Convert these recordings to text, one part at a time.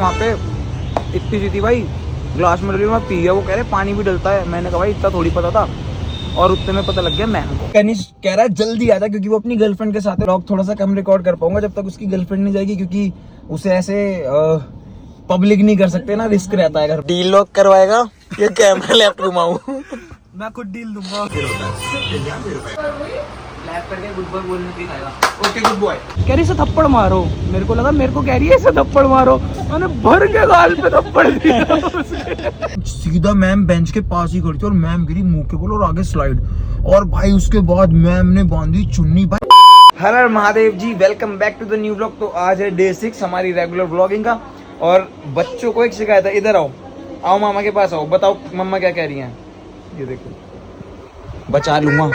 वहाँ पे इतनी सी थी भाई, ग्लास में डली, मैं पी गया। वो कह रहे पानी भी डलता है। मैंने कहा भाई इतना थोड़ी पता था, और उतने में पता लग गया मैम को। कनिष्क कह रहा है जल्दी आ जा, क्योंकि वो अपनी गर्लफ्रेंड के साथ है। व्लॉग थोड़ा सा कम रिकॉर्ड कर पाऊंगा जब तक उसकी गर्लफ्रेंड नहीं जाएगी, क्योंकि उसे ऐसे पब्लिक नहीं कर सकते ना, रिस्क रहता है। घर डील लॉक करवाएगा ये कैमरा लेफ्ट घुमाऊं मैं खुद डील दूंगा। गुड बॉय बोलने के आएगा। Okay good boy. कह रही इसे थप्पड़ मारो। मेरे को लगा मेरे को कह रही है इसे थप्पड़ मारो, मैंने भर के गाल पे थप्पड़ दिया। सीधा मैम बेंच के पास ही खड़ी थी और मैम गिरी मुंह के बोल और आगे स्लाइड। और भाई उसके बाद मैम ने बांधी चुन्नी। भाई हर हर Mahadev ji, welcome back to the new vlog. तो आज है डे 6 हमारी रेगुलर व्लॉगिंग का। और बच्चों को एक शिकायत है, इधर आओ, आओ मामा के पास आओ, बताओ मम्मा क्या कह रही हैं। ये देखो, बचा लूंगा।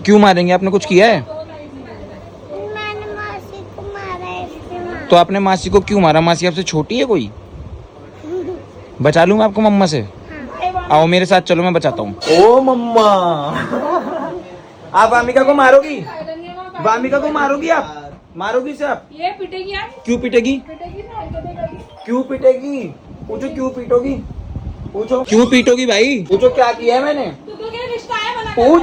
क्यों मारेंगे? आपने कुछ किया है? मैंने मासी को मारा है, इसलिए मारा। तो आपने मासी को क्यों मारा? मासी आपसे छोटी है कोई? बचा लूंगा आपको मम्मा से। आओ मेरे साथ चलो, मैं बचाता हूँ। ओ मम्मा आप वामिका को मारोगी? वामिका को मारोगी आप? मारोगी से आप? ये पिटेगी आप? क्यों पिटेगी? क्यों पिटेगी? पूछो क्यों पीटोगी? पूछो क्यों पीटोगी भाई? पूछो क्या किया है मैंने? तो क्या रिश्ता है बना? पूछ,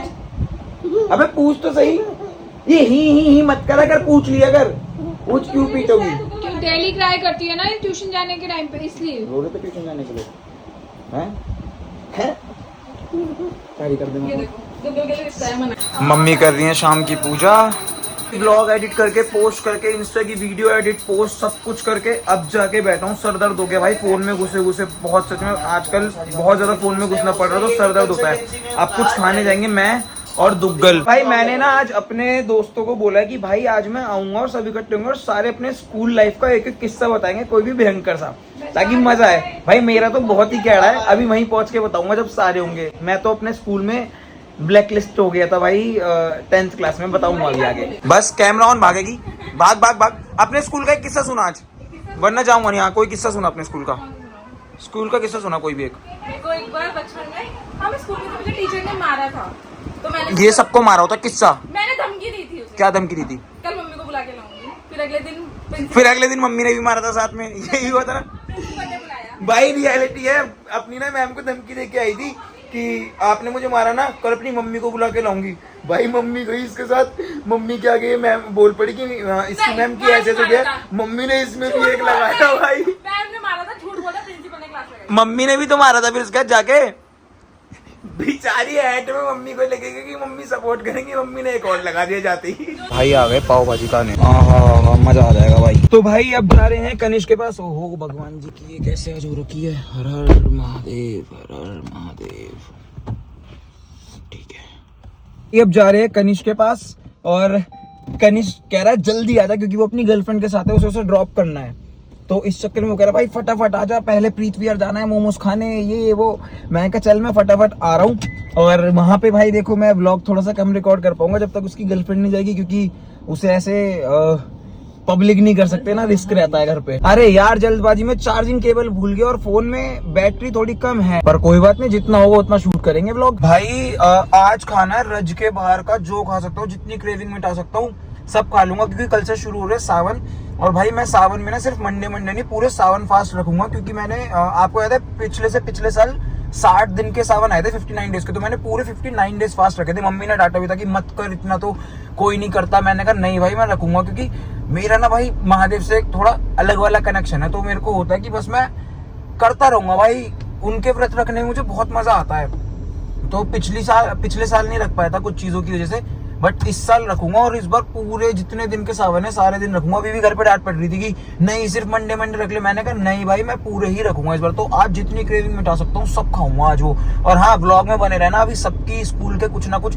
अबे पूछ तो सही। ये ही मत कर, अगर पूछ लिया अगर। पूछ क्यों पीटोगी? क्यों डेली क्राई करती है ना ट्यूशन जाने के टाइम पे, इसलिए। रो रहे थे ट्यूशन जाने के लिए? हैं? तारी कर दे। ये देखो दुग्गल के लिए रिश्ता है बना। मम्मी कर रही है शाम की पूजा। ब्लॉग एडिट करके पोस्ट करके, इंस्टा की वीडियो एडिट पोस्ट सब कुछ करके अब जाके बैठा हूँ। सर दर्द हो गया भाई, फोन में घुसे घुसे बहुत, सच में आजकल बहुत ज्यादा फोन में घुसना पड़ रहा है, तो सर दर्द होता है। अब कुछ खाने जाएंगे मैं और दुग्गल। भाई मैंने ना आज अपने दोस्तों को बोला कि भाई आज मैं आऊंगा और सभी इकट्ठे होंगे और सारे अपने स्कूल लाइफ का एक एक किस्सा बताएंगे, कोई भी भयंकर सा, ताकि मजा आए। भाई मेरा तो बहुत ही कैड़ा है, अभी वहीं पहुंच के बताऊंगा जब सारे होंगे। मैं तो अपने स्कूल में ब्लैक लिस्ट हो गया था भाई 10th क्लास में, बताऊंगा अभी आगे। बस कैमरा ऑन, भागेगी, भाग भाग भाग। अपने स्कूल का एक किस्सा सुना आज, वरना जाऊंगा नहीं। हाँ कोई किस्सा सुना अपने स्कूल का, स्कूल का किस्सा सुना कोई भी एक। मेरे को एक बार बचपन में हम स्कूल में मुझे टीचर ने मारा था, तो मैंने ये सबको मारा होता किस्सा? मैंने धमकी दी थी उसे। क्या धमकी दी थी? कल मम्मी को बुला के लाऊंगी। फिर अगले दिन मम्मी ने भी मारा था साथ में, यही हुआ था ना। प्रिंसिपल ने बुलाया। भाई रियलिटी है अपनी ना, मैम को धमकी दे के आई थी कि आपने मुझे मारा ना, कल अपनी मम्मी को बुला के लाऊंगी। भाई मम्मी गई इसके साथ, मम्मी क्या गई, मैम बोल पड़ी कि इसकी मैम की ऐसे तो गया, मम्मी ने इसमें भी एक लगाया भाई। मैम ने मारा था, झूठ बोला, प्रिंसिपल ने क्लास लगाई। मम्मी ने भी तो मारा था फिर उसके बाद जाके। बेचारी ऐट में मम्मी को लगेगा कि मम्मी सपोर्ट करेंगी, मम्मी ने एक और लगा दिया जाते ही। भाई आ गए पाव भाजी खाने, मजा आ जाएगा भाई। तो भाई अब जा रहे हैं कनिष्क के पास। ओहो भगवान जी की ये कैसे आज हो रखी है। हर हर महादेव, हर हर महादेव। ठीक है, अब जा रहे हैं कनिष्क के पास और कनिष्क कह रहा है जल्दी आ जा, क्योंकि वो अपनी गर्लफ्रेंड के साथ है, उसे ड्रॉप करना है। तो इस चक्कर में वो कह रहा भाई फटाफट आ जा, पहले प्रीत विहार जाना है, मोमोज खाने, ये वो। मैं कहा चल मैं फटाफट आ रहा हूँ। और वहां पे भाई देखो मैं व्लॉग थोड़ा सा कम रिकॉर्ड कर पाऊंगा जब तक उसकी गर्लफ्रेंड नहीं जाएगी, क्योंकि उसे ऐसे पब्लिक नहीं कर सकते ना, रिस्क रहता है घर पे। अरे यार जल्दबाजी में चार्जिंग केबल भूल गया और फोन में बैटरी थोड़ी कम है, पर कोई बात नहीं, जितना होगा उतना शूट करेंगे व्लॉग। भाई आज खाना है रज के बाहर का, जो खा सकता हूँ, जितनी क्रेविंग मिटा सकता हूँ सब खा लूंगा, क्योंकि कल से शुरू हो रहे सावन। और भाई मैं सावन में ना सिर्फ मंडे नहीं पूरे सावन फास्ट रखूंगा, क्योंकि मैंने आपको याद है पिछले साल 60 दिन के सावन आए थे, 59 डेज के, तो मैंने पूरे 59 डेज फास्ट रखे थे। मम्मी ने डांटा भी था कि मत कर इतना, तो कोई नहीं करता। मैंने कहा नहीं भाई मैं रखूंगा, क्योंकि मेरा ना भाई महादेव से एक थोड़ा अलग वाला कनेक्शन है, तो मेरे को होता है कि बस मैं करता रहूंगा भाई। उनके व्रत रखने में मुझे बहुत मजा आता है। तो पिछले साल नहीं रख पाया था कुछ चीजों की वजह से, बट इस साल रखूंगा। और इस बार पूरे जितने दिन के सावन है सारे दिन रखूंगा। अभी भी घर पे डांट पड़ रही थी कि नहीं सिर्फ मंडे रख ले, मैंने कहा नहीं भाई मैं पूरे ही रखूंगा इस बार। तो आज जितनी क्रेविंग मिटा सकता हूँ सब खाऊंगा आज वो। और हाँ ब्लॉग में बने रहना, अभी सबकी स्कूल के कुछ ना कुछ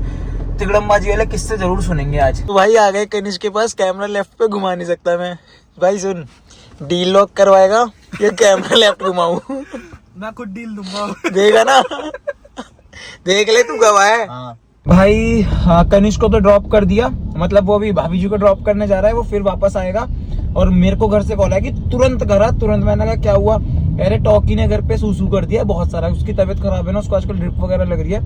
तिगड़मबाजी वाले किस्से जरूर सुनेंगे आज। तो भाई आ गए कनिष्क के पास, कैमरा लेफ्ट पे घुमा नहीं सकता मैं। भाई सुन, डील लॉक करवाएगा ये कैमरा लेफ्ट घुमाऊं? मैं खुद डील दूंगा। देगा ना देख ले तू गवाह है। भाई हाँ, कनिष्क को तो ड्रॉप कर दिया, मतलब वो अभी भाभी जी को ड्रॉप करने जा रहा है, वो फिर वापस आएगा। और मेरे को घर से कॉल है कि तुरंत घर आ, तुरंत। मैंने कहा क्या हुआ? कह रहे टॉकी ने घर पे सूसू कर दिया बहुत सारा, उसकी तबीयत खराब है ना, उसको आजकल ड्रिप वगैरह लग रही है,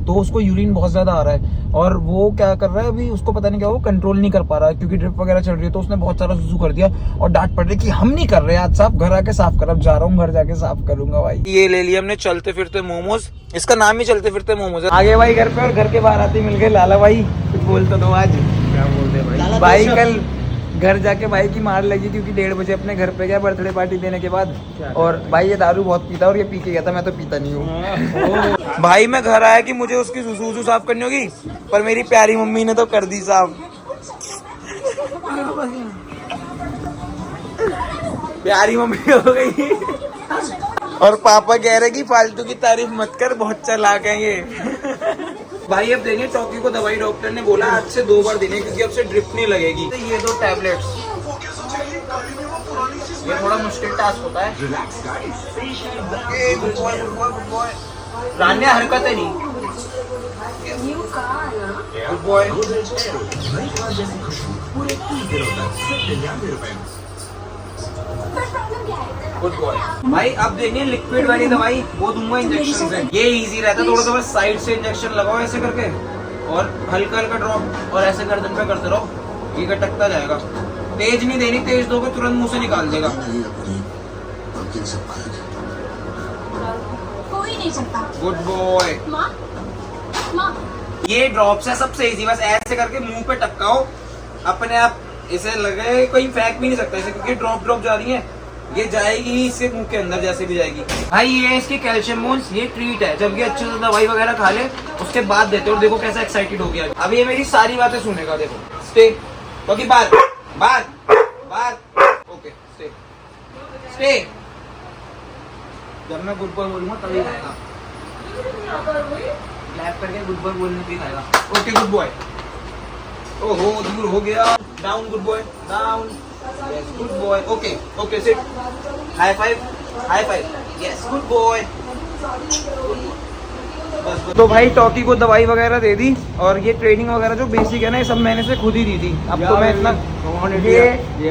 तो उसको यूरिन बहुत ज्यादा आ रहा है और वो क्या कर रहा है अभी, उसको पता नहीं क्या, वो कंट्रोल नहीं कर पा रहा है क्योंकि ड्रिप वगैरह चल रही है, तो उसने बहुत सारा सूसू कर दिया और डांट पड़ रही कि हम नहीं कर रहे आज साफ, घर आके साफ कर। अब जा रहा हूँ घर जाके साफ करूंगा भाई। ये ले लिया हमने चलते फिरते मोमोज, इसका नाम ही चलते फिरते मोमोज है। आगे भाई घर पे, और घर के बाहर आते मिल गए लाला भाई। कुछ बोल तो दो आज। क्या बोलते भाई? भाई कल घर जाके भाई की मार लगी क्योंकि 1:30 बजे अपने घर पे गया बर्थडे पार्टी देने के बाद, और भाई ये दारू बहुत पीता और ये पी के गया था, मैं तो पीता नहीं हूँ। भाई मैं घर आया कि मुझे उसकी सुसु साफ करनी होगी, पर मेरी प्यारी मम्मी ने तो कर दी साफ। प्यारी मम्मी हो गई और पापा कह रहे कि फालतू की तारीफ मत कर, बहुत चालाक है ये। भाई अब देंगे टॉकी को दवाई, डॉक्टर ने बोला आज से 2 बार देने क्योंकि अब से ड्रिप नहीं लगेगी। तो ये 2 टैबलेट्स, ये थोड़ा मुश्किल टास्क होता है। रान्या हरकत है नहीं, गुड बॉय। Good boy. भाई अब देंगे लिक्विड वाली दवाई, वो दूंगा इंजेक्शन से। ये इजी रहता है, थोड़ा सा बस साइड से इंजेक्शन लगाओ ऐसे करके और हल्का हल्का ड्रॉप और ऐसे गर्दन पे करते रहो, ये गटकता जाएगा। तेज नहीं देनी, तेज दोगे तुरंत मुंह से निकाल देगा। कोई नहीं सकता। Good boy. ये ड्रॉप्स है सबसे इजी, बस ऐसे करके मुंह पे टपकाओ, अपने आप इसे लगे, कोई फेंक भी नहीं सकता इसे क्योंकि ड्रॉप जा रही है, ये जाएगी ही इसके मुंह के अंदर जैसे भी जाएगी। भाई ये इसकी कैल्शियम बोन्स, ये ट्रीट है, जब ये अच्छे से दवाई वगैरह खा ले उसके बाद देते, और देखो कैसा एक्साइटेड हो गया। अब ये मेरी सारी बातें सुनेगा, देखो स्टे, क्योंकि बात ओके स्टे स्टे। जब मैं गुड बॉय बोलूंगा तभी खाएगा, क्लैप करके गुड बॉय बोलने पे खाएगा। Okay good boy. ओहो दूर हो गया, down good boy, down, yes good boy, okay okay sit, high five, yes good boy. तो भाई टॉकी को दवाई वगैरह दे दी, और ये ट्रेनिंग वगैरह जो बेसिक है ना, ये सब मैंने से खुद ही दी थी। अब तो मैं इतना,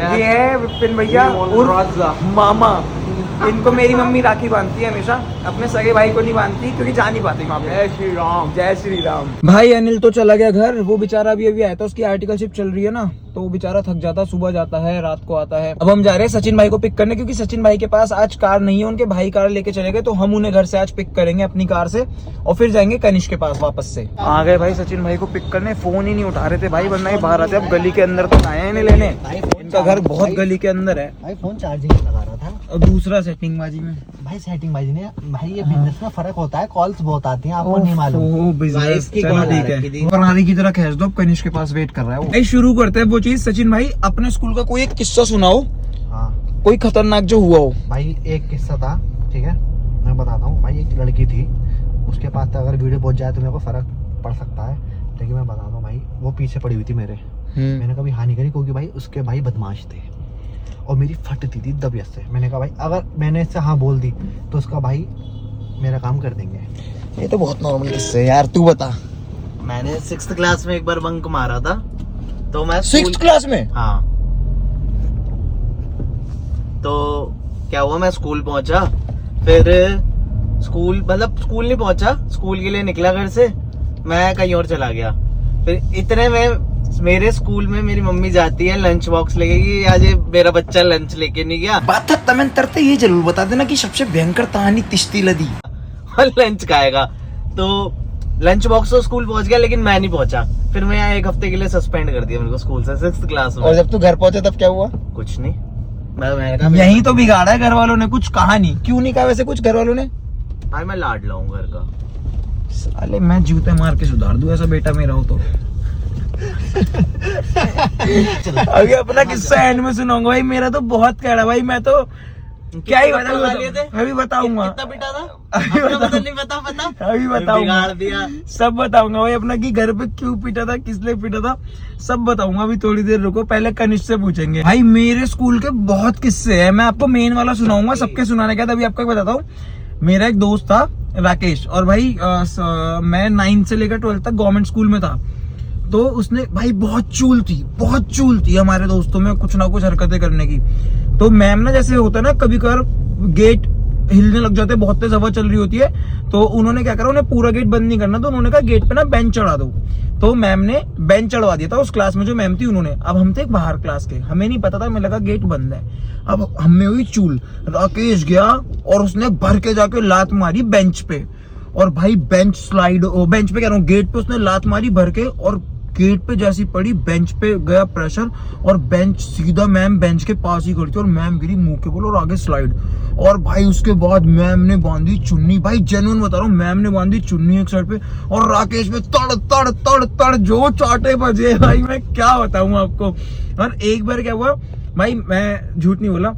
ये है विपिन भैया उर्फ मामा, इनको मेरी मम्मी राखी बांधती है हमेशा, अपने सगे भाई को नहीं बांधती क्योंकि जा नहीं पाती वहाँ पे। जय श्री राम, जय श्री राम। भाई अनिल तो चला गया घर, वो बेचारा अभी आया था, उसकी आर्टिकलशिप चल रही है ना, तो वो बेचारा थक जाता, सुबह जाता है रात को आता है। अब हम जा रहे हैं सचिन भाई को पिक करने, क्योंकि सचिन भाई के पास आज कार नहीं है, उनके भाई कार लेके चले गए, तो हम उन्हें घर से आज पिक करेंगे अपनी कार से, और फिर जाएंगे कनिष्क के पास वापस से। आ गए भाई सचिन भाई को पिक करने, फोन ही नहीं उठा रहे थे भाई, वरना ये बाहर आते। अब गली के अंदर तो आए हैं इन्हें लेने, इनका घर बहुत गली के अंदर है। भाई फोन चार्जिंग में लगा रहा था, और दूसरा सेटिंग बाजी में। भाई सेटिंग बाजी ने, भाई ये बिजनेस में फर्क होता है, कॉल्स बहुत आती हैं, आपको नहीं मालूम। बिजनेस की प्रणाली की तरह खींच दो, कनिष्क के पास वेट कर रहा है वो। शुरू करते हैं वो चीज। सचिन भाई अपने स्कूल का कोई एक किस्सा सुनाओ, हाँ कोई खतरनाक जो हुआ हो। भाई एक किस्सा था, ठीक है मैं बताता हूँ। भाई एक लड़की थी, उसके पास अगर वीडियो पहुंच जाए तो मेरे को फर्क पड़ सकता है, लेकिन मैं बताता हूँ भाई, वो पीछे पड़ी हुई थी मेरे, मैंने कभी हानि करी क्योंकि भाई उसके भाई बदमाश थे और मेरी फटती थी दबियत से। मैंने कहा भाई अगर मैंने इससे हाँ बोल दी तो उसका भाई मेरा काम कर देंगे। ये तो बहुत नॉर्मल किस्से यार, तू बता। मैंने 6th क्लास में एक बार बंक मारा था, तो मैं 6th क्लास में? हाँ। तो क्या हुआ, मैं स्कूल पहुंचा, फिर स्कूल नहीं पहुंचा, स्कूल के लिए निकला घर से, मैं कहीं और चला गया। फिर इतने में मेरे स्कूल में मेरी मम्मी जाती है लंच बॉक्स लेके कि आज ये मेरा बच्चा लंच लेके नहीं गया। बात तमन तरते ये जरूर बता देना कि सबसे भयंकर कहानी तिश्ती लदी और लंच खाएगा, तो लंच बॉक्स तो स्कूल पहुंच गया लेकिन मैं नहीं पहुंचा। फिर मैं 1 हफ्ते के लिए सस्पेंड कर दिया मेरे को स्कूल से 6th क्लास में। और जब तू घर पहुंचा तब क्या हुआ? कुछ नहीं, मैंने कहा यही तो बिगाड़ा है घर वालों ने, कुछ कहा नहीं। क्यों नहीं कहा वैसे कुछ घर वालों ने? भाई मैं लाड लाऊं घर का। साले मैं जूते मार के सुधार दूं ऐसा बेटा मेरा हो तो। अभी अपना किस्सा एंड में सुनाऊंगा भाई, मेरा तो बहुत कैड़ा भाई, मैं तो क्या ही बताऊंगा, अभी बताऊंगा। कितना पिटा था? अभी नहीं पता अभी बताऊंगा, बिगाड़ दिया। सब बताऊंगा भाई, अपना कि घर पे क्यों पीटा था, किस लिए पीटा था, सब बताऊंगा। अभी थोड़ी देर रुको, पहले कनिष्क से पूछेंगे। भाई मेरे स्कूल के बहुत किस्से हैं, मैं आपको मेन वाला सुनाऊंगा, सबके सुनाने का था। अभी आपको बताता हूँ, मेरा एक दोस्त था राकेश, और भाई मैं 9th से लेकर 12th तक गवर्नमेंट स्कूल में था। तो उसने भाई बहुत चूल थी हमारे दोस्तों में कुछ ना कुछ हरकतें करने की। तो मैम ना, जैसे होता है ना कभी कभार गेट हिलने लग जाते हैं, बहुत तेज हवा चल रही होती है। तो उन्होंने क्या करा, उन्हें पूरा गेट बंद नहीं करना, तो उन्होंने कहा गेट पे ना बेंच चढ़ा दो। तो मैम ने बेंच चढ़वा दिया था उस क्लास में, जो मैम थी उन्होंने। अब हम थे बाहर क्लास के, हमें नहीं पता था, हमें लगा गेट बंद है। अब हमें हुई चूल, राकेश गया और उसने भर के जाके लात मारी बेंच पे, और भाई बेंच पे कह रहा हूँ, गेट पे उसने लात मारी भर के, और गेट पे जैसी पड़ी बेंच पे गया प्रेशर, और बेंच सीधा मैम बेंच के पास ही खड़ी थी, और मैम गिरी मुंह के बोल और आगे स्लाइड। और भाई उसके बाद मैम ने बांधी चुन्नी, भाई जेन्युइन बता रहा हूँ, मैम ने बांधी चुन्नी एक साइड पे, और राकेश में तड़ तड़ तड़ तड़ जो चाटे बजे, भाई मैं क्या बताऊं आपको। और एक बार क्या हुआ भाई, मैं झूठ नहीं बोला,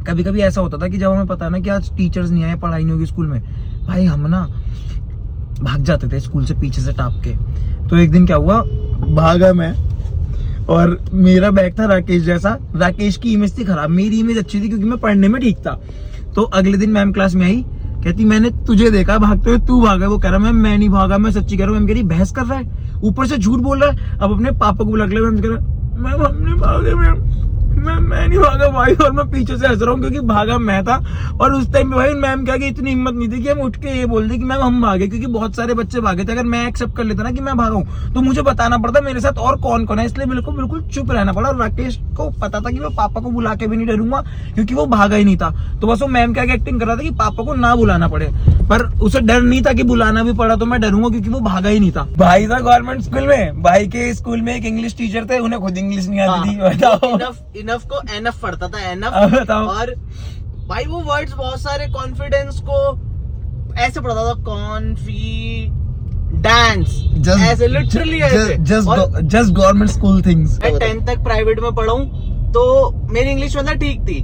कभी कभी ऐसा होता था कि जब हमें पता है ना कि आज टीचर्स नहीं आए, पढ़ाई नहीं होगी स्कूल में, भाई हम ना भाग जाते थे स्कूल से पीछे से टाप के। तो एक दिन क्या हुआ, भागा मैं, और मेरा बैग था राकेश जैसा। राकेश की इमेज थी खराब, मेरी इमेज अच्छी थी क्योंकि मैं पढ़ने में ठीक था। तो अगले दिन मैम क्लास में आई, कहती मैंने तुझे देखा भागते हुए, तू भागा। वो कह रहा मैं नहीं भागा, मैं सच्ची कह रहा हूँ। मैम कह रही बहस कर रहा है, ऊपर से झूठ बोल रहा है। अब अपने पापा को बुला के मैम कह रहा मैम हमने भागे, मैं नहीं भागा भाई। और मैं पीछे से हंस रहा हूँ क्योंकि भागा मैं था। और उस टाइम पे भाई मैम क्या कि इतनी हिम्मत नहीं थी कि हम उठ के ये बोल दे कि मैम हम भागे, क्योंकि बहुत सारे बच्चे भागे थे। अगर मैं एक्सेप्ट कर लेता ना कि मैं भागा हूँ, तो मुझे बताना पड़ता मेरे साथ और कौन कौन है, इसलिए मेरे को बिल्कुल चुप रहना पड़ा। और राकेश को पता था कि मैं पापा को बुला के भी नहीं डरूंगा, क्योंकि वो भागा ही नहीं था। तो बस वो मैम क्या एक्टिंग कर रहा था कि पापा को ना बुलाना पड़े, पर उसे डर नहीं था कि बुलाना भी पड़ा तो मैं डरूंगा, क्योंकि वो भागा ही नहीं था। भाई था गवर्नमेंट स्कूल में, भाई के स्कूल में एक इंग्लिश टीचर थे, उन्हें खुद इंग्लिश नहीं आती थी। बताओ, इनफ को एनफ पढ़ता था, एनफ। बताओ। और भाई वो वर्ड्स बहुत सारे कॉन्फिडेंस को ऐसे पढ़ता था, कॉन्फिडेंस, ऐसे लिटरली ऐसे। Just government school things. मैं 10th तक प्राइवेट में पढ़ा हूं, तो मेरी इंग्लिश मतलब ठीक थी,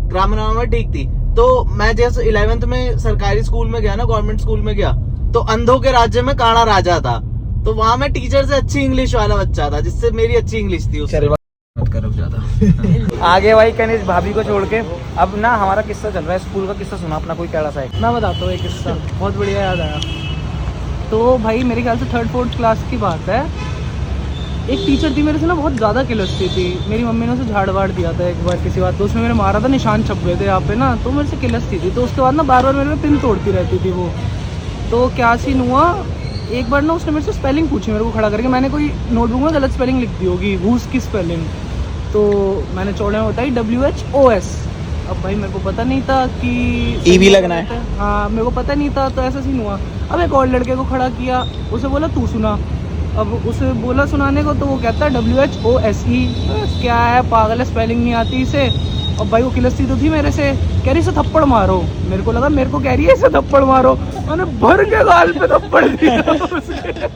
ग्रामर ठीक थी। तो मैं जैसे 11th में सरकारी स्कूल में गया ना, गवर्नमेंट स्कूल में गया, तो अंधों के राज्य में काना राजा था। तो वहां मैं टीचर से अच्छी इंग्लिश वाला बच्चा था, जिससे मेरी अच्छी इंग्लिश थी उससे। करो ज्यादा। आगे भाई कनिष्ठ भाभी को छोड़ के अब ना हमारा किस्सा चल रहा है, स्कूल का किस्सा सुना अपना कोई कैसा सा है। मैं बताता हूँ एक किस्सा, बहुत बढ़िया याद आया। तो भाई मेरे ख्याल से 3rd-4th क्लास की बात है। एक टीचर थी मेरे से ना, बहुत ज़्यादा किलसती थी। मेरी मम्मी ने उसे झाड़ वाड़ दिया था एक बार किसी बात, तो उसमें मेरे मारा था, निशान छप गए थे यहाँ पे ना, तो मेरे से किलसती थी। तो उसके बाद ना बार बार मेरे में पिन तोड़ती रहती थी वो। तो क्या सीन हुआ, एक बार ना उसने मेरे से स्पेलिंग पूछी मेरे को खड़ा करके। मैंने कोई नोटबुक में गलत स्पेलिंग लिख दी होगी, हूस की स्पेलिंग। तो मैंने चौड़े में बताई WHOS। अब भाई मेरे को पता नहीं था कि EV लगना है। हाँ मेरे को पता नहीं था, तो ऐसा सीन हुआ। अब एक और लड़के को खड़ा किया, उसे बोला तू सुना। अब उसे बोला सुनाने को, तो वो कहता है WHOSE। क्या है पागल है, स्पेलिंग नहीं आती इसे। और भाई वो किलसती तो थी मेरे से, कह रही इसे थप्पड़ मारो। मेरे को लगा मेरे को कह रही है इसे थप्पड़ मारो, मैंने भर के गाल पे थप्पड़ दिया उसके।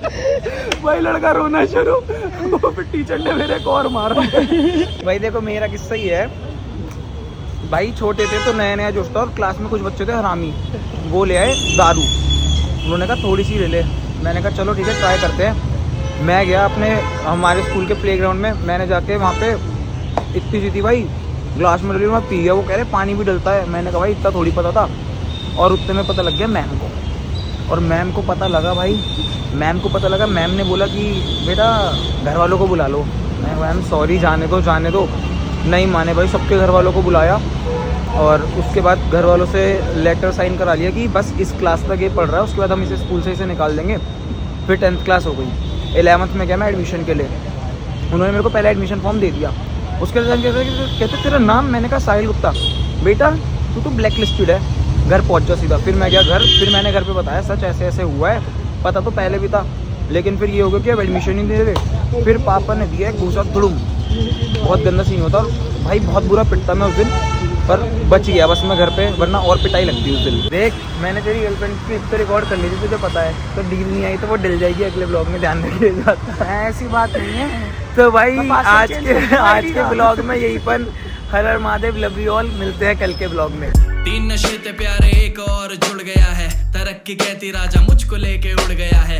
भाई लड़का रोना शुरू, फिर टीचर ने मेरे को और मारा। भाई देखो मेरा किस्सा ही है। भाई छोटे थे तो नया नया जोश था, और क्लास में कुछ बच्चे थे हरामी, वो ले आए दारू। उन्होंने कहा थोड़ी सी ले ले, मैंने कहा चलो ठीक है ट्राई करते हैं। मैं गया अपने हमारे स्कूल के प्लेग्राउंड में, मैंने जाके वहाँ पे इतनी सी थी भाई, ग्लास में डली, मैं पी गया। वो कह रहे पानी भी डलता है, मैंने कहा भाई इतना थोड़ी पता था। और उतने में पता लग गया मैम को, और मैम को पता लगा भाई, मैम को पता लगा। मैम ने बोला कि बेटा घर वालों को बुला लो। मैं मैम सॉरी जाने दो। नहीं माने भाई, सबके घर वालों को बुलाया, और उसके बाद घर वालों से लेटर साइन करा लिया कि बस इस क्लास तक ये पढ़ रहा है, उसके बाद हम इसे स्कूल से इसे निकाल देंगे। फिर 10th क्लास हो गई। 11th में गया मैं एडमिशन के लिए, उन्होंने मेरे को पहले एडमिशन फॉर्म दे दिया। उसके बाद कहते तेरा नाम, मैंने कहा साहिल गुप्ता। बेटा तू तो ब्लैक लिस्टेड है, घर पहुंच जा सीधा। फिर मैं गया घर, फिर मैंने घर पे बताया सच ऐसे ऐसे हुआ है, पता तो पहले भी था, लेकिन फिर ये हो गया कि अब एडमिशन ही दे दे। फिर पापा ने दिया एक घूसा धुड़ुम, बहुत गंदा सीन होता भाई, बहुत बुरा पिटता मैं उस दिन, पर बच गया बस मैं घर पे, वरना और पिटाई लगती उस दिन। देख मैंने तेरी गर्लफ्रेंड की तो रिकॉर्ड कर ली थी, तुझे पता है, तो डील नहीं आई तो वो डल जाएगी अगले ब्लॉग में, ध्यान रखिएगा। ऐसी बात नहीं है। तो भाई आज के ब्लॉग में यही पर हर हर महादेव, लव यू ऑल, मिलते हैं कल के ब्लॉग में। 3 नशे ते प्यारे एक और जुड़ गया है, तरक्की कहती राजा मुझको लेके उड़ गया है।